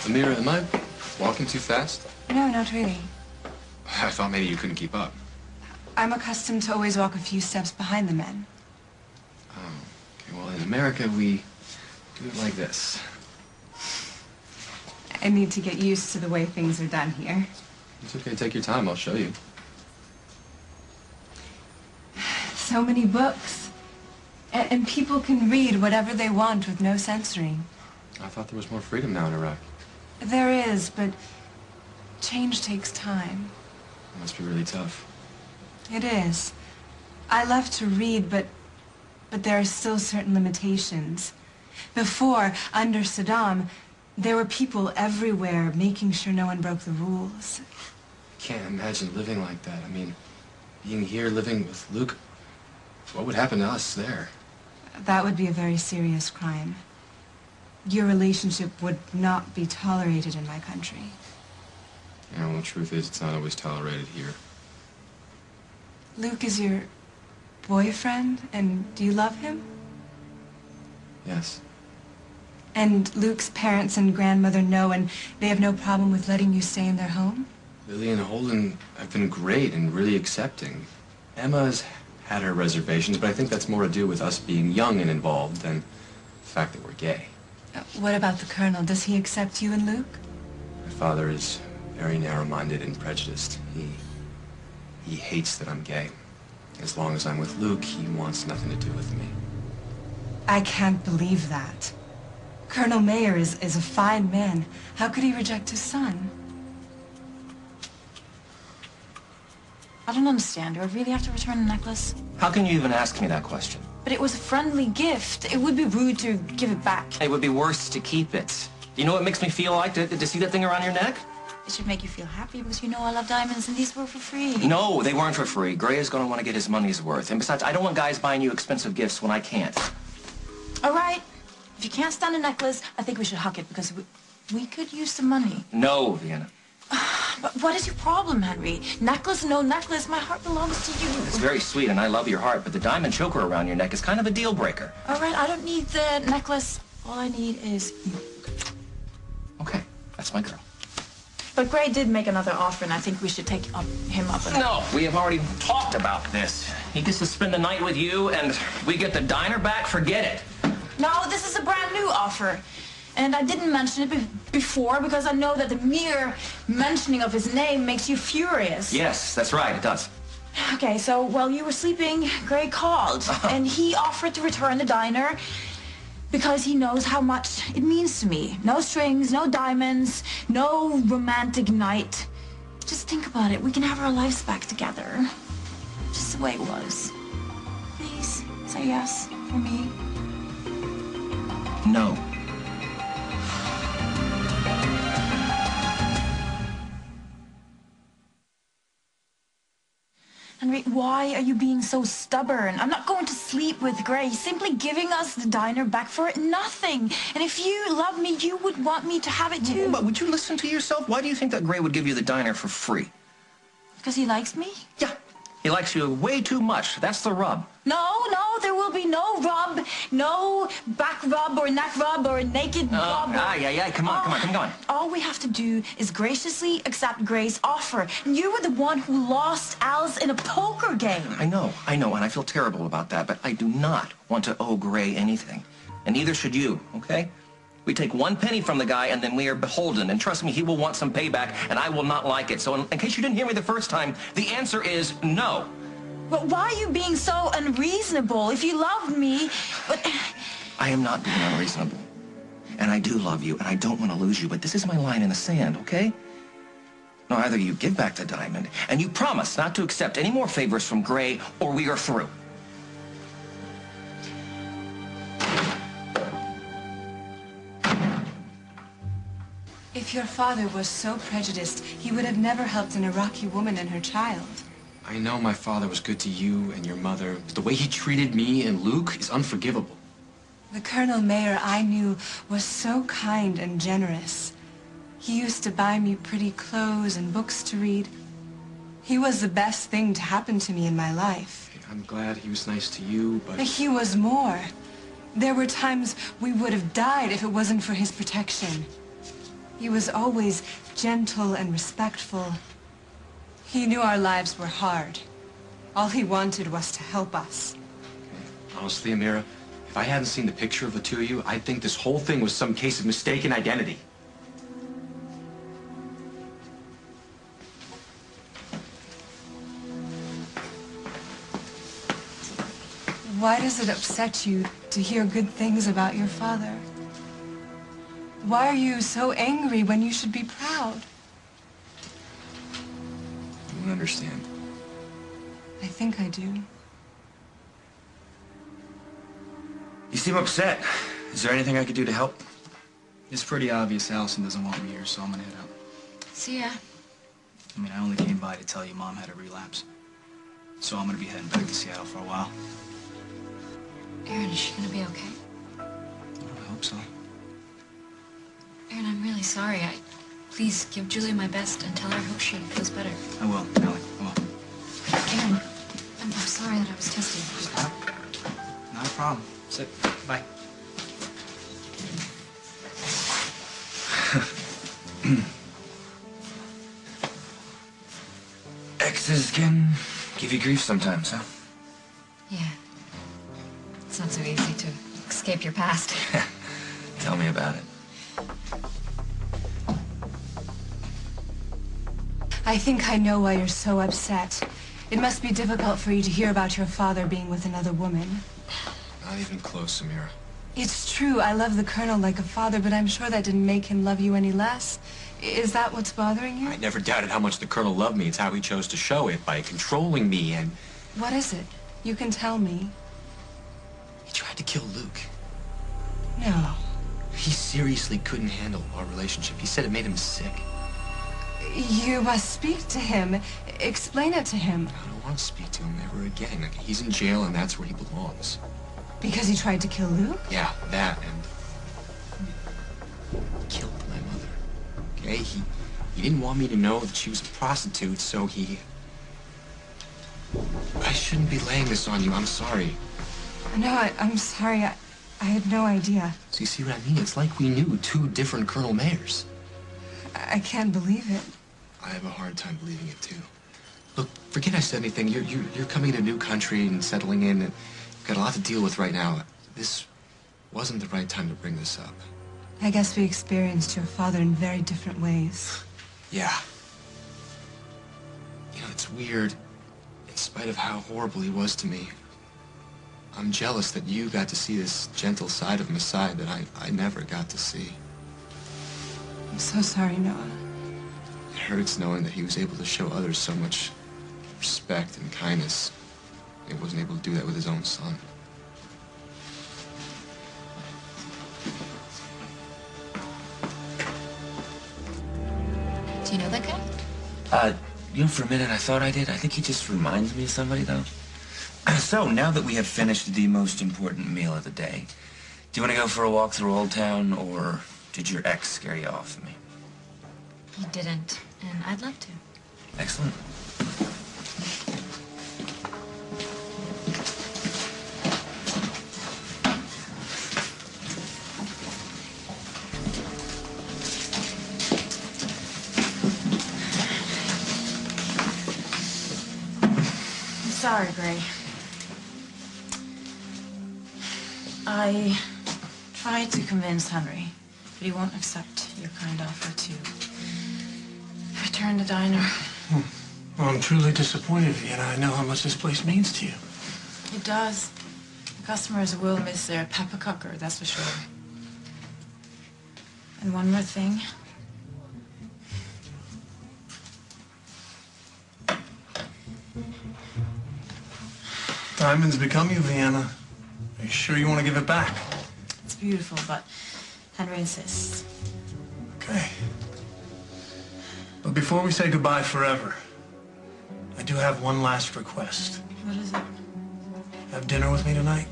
Amira, am I walking too fast? No, not really. I thought maybe you couldn't keep up. I'm accustomed to always walk a few steps behind the men. Oh, okay. Well, in America, we do it like this. I need to get used to the way things are done here. It's okay. Take your time. I'll show you. So many books. And people can read whatever they want with no censoring. I thought there was more freedom now in Iraq. There is, but change takes time. It must be really tough. It is. I love to read, but there are still certain limitations. Before, under Saddam, there were people everywhere making sure no one broke the rules. I can't imagine living like that. I mean, being here, living with Luke, what would happen to us there? That would be a very serious crime. Your relationship would not be tolerated in my country. You know, the truth is, it's not always tolerated here. Luke is your boyfriend, and do you love him? Yes. And Luke's parents and grandmother know, and they have no problem with letting you stay in their home? Lily and Holden have been great and really accepting. Emma's had her reservations, but I think that's more to do with us being young and involved than the fact that we're gay. What about the Colonel? Does he accept you and Luke? My father is very narrow-minded and prejudiced. He hates that I'm gay. As long as I'm with Luke, he wants nothing to do with me. I can't believe that. Colonel Mayer is a fine man. How could he reject his son? I don't understand. Do I really have to return the necklace? How can you even ask me that question? But it was a friendly gift. It would be rude to give it back. It would be worse to keep it. You know what makes me feel like to see that thing around your neck? It should make you feel happy because you know I love diamonds and these were for free. No, they weren't for free. Gray is going to want to get his money's worth. And besides, I don't want guys buying you expensive gifts when I can't. All right. If you can't stand a necklace, I think we should huck it because we could use some money. No, Vienna. But what is your problem, Henry? Necklace, no necklace, my heart belongs to you. It's very sweet and I love your heart, but the diamond choker around your neck is kind of a deal breaker. All right, I don't need the necklace. All I need is you. Okay, that's my girl. But Gray did make another offer, and I think we should take him up on it. No, we have already talked about this. He gets to spend the night with you, and we get the diner back. Forget it. No, this is a brand new offer. And I didn't mention it before because I know that the mere mentioning of his name makes you furious. Yes, that's right, it does. Okay, so while you were sleeping, Gray called, and he offered to return the diner because he knows how much it means to me. No strings, no diamonds, no romantic night. Just think about it. We can have our lives back together. Just the way it was. Please, say yes for me. No. Henry, why are you being so stubborn? I'm not going to sleep with Gray. He's simply giving us the diner back for nothing. And if you love me, you would want me to have it too. But would you listen to yourself? Why do you think that Gray would give you the diner for free? Because he likes me? Yeah. He likes you way too much. That's the rub. No, there will be no rub, no back rub or neck rub or naked rub. Yeah, come on. All we have to do is graciously accept Gray's offer. And you were the one who lost Alice in a poker game. I know, and I feel terrible about that, but I do not want to owe Gray anything. And neither should you, okay? We take 1 penny from the guy, and then we are beholden. And trust me, he will want some payback, and I will not like it. So in case you didn't hear me the first time, the answer is no. But why are you being so unreasonable? If you loved me, but... I am not being unreasonable. And I do love you, and I don't want to lose you, but this is my line in the sand, okay? No, either you give back the diamond, and you promise not to accept any more favors from Gray, or we are through. If your father was so prejudiced, he would have never helped an Iraqi woman and her child. I know my father was good to you and your mother, but the way he treated me and Luke is unforgivable. The Colonel Mayer I knew was so kind and generous. He used to buy me pretty clothes and books to read. He was the best thing to happen to me in my life. I'm glad he was nice to you, but... He was more. There were times we would have died if it wasn't for his protection. He was always gentle and respectful. He knew our lives were hard. All he wanted was to help us. Honestly, Amira, if I hadn't seen the picture of the two of you, I'd think this whole thing was some case of mistaken identity. Why does it upset you to hear good things about your father? Why are you so angry when you should be proud? You won't understand. I think I do. You seem upset. Is there anything I could do to help? It's pretty obvious Allison doesn't want me here, so I'm gonna head out. See ya. I mean, I only came by to tell you Mom had a relapse. So I'm gonna be heading back to Seattle for a while. Aaron, is she gonna be okay? I hope so. Aaron, I'm really sorry. Please give Julia my best and tell her I hope she feels better. I will, Allie, I will. Aaron, I'm sorry that I was testing. Not a problem. Sit. Bye. Exes can give you grief sometimes, huh? Yeah. It's not so easy to escape your past. Tell me about it. I think I know why you're so upset. It must be difficult for you to hear about your father being with another woman. Not even close, Amira. It's true, I love the Colonel like a father, but I'm sure that didn't make him love you any less. Is that what's bothering you? I never doubted how much the Colonel loved me. It's how he chose to show it, by controlling me and... What is it? You can tell me. He tried to kill Luke. No. He seriously couldn't handle our relationship. He said it made him sick. You must speak to him. Explain it to him. I don't want to speak to him ever again. Like, he's in jail and that's where he belongs. Because he tried to kill Luke? Yeah, that and... killed my mother. Okay? He didn't want me to know that she was a prostitute, so he... I shouldn't be laying this on you. I'm sorry. No, I'm sorry. I had no idea. So you see what I mean? It's like we knew two different Colonel Mayors. I can't believe it. I have a hard time believing it, too. Look, forget I said anything. You're coming to a new country and settling in, and you've got a lot to deal with right now. This wasn't the right time to bring this up. I guess we experienced your father in very different ways. Yeah. You know, it's weird. In spite of how horrible he was to me, I'm jealous that you got to see this gentle side of him, a side that I never got to see. I'm so sorry, Noah. It hurts knowing that he was able to show others so much respect and kindness. He wasn't able to do that with his own son. Do you know that guy? You know, for a minute I thought I did. I think he just reminds me of somebody, though. So, now that we have finished the most important meal of the day, do you want to go for a walk through Old Town, or did your ex scare you off of me? He didn't, and I'd love to. Excellent. Sorry, Gray. I tried to convince Henry, but he won't accept your kind offer to return the diner. Well, I'm truly disappointed, Vienna. I know how much this place means to you. It does. The customers will miss their Peppa Cooker, that's for sure. And one more thing. Diamond's become you, Vienna. Are you sure you want to give it back? It's beautiful, but Henry insists. Okay. But before we say goodbye forever, I do have one last request. What is it? Have dinner with me tonight?